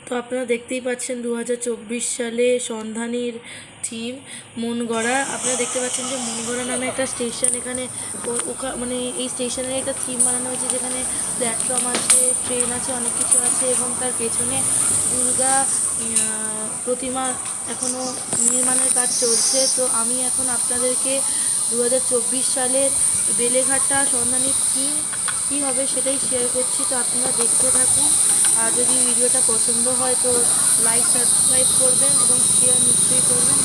তো আপনারা দেখতেই পাচ্ছেন 2024 সালে সন্ধানীর থিম মন গড়া। আপনারা দেখতে পাচ্ছেন যে মন গড়া নামে একটা স্টেশন এখানে মানে এই স্টেশনের একটা থিম বানানো হয়েছে, যেখানে প্ল্যাটফর্ম আছে, ট্রেন আছে, অনেক কিছু আছে এবং তার পেছনে দুর্গা প্রতিমা এখনও নির্মাণের কাজ চলছে। তো আমি এখন আপনাদেরকে 2024 সালের বেলেঘাটা সন্ধানীর থিম কী হবে সেটাই শেয়ার করছি। তো আপনারা দেখতে থাকুন। আর যদি ভিডিওটা পছন্দ হয় তো লাইক সাবস্ক্রাইব করবেন এবং শেয়ার নিশ্চয়ই করবেন।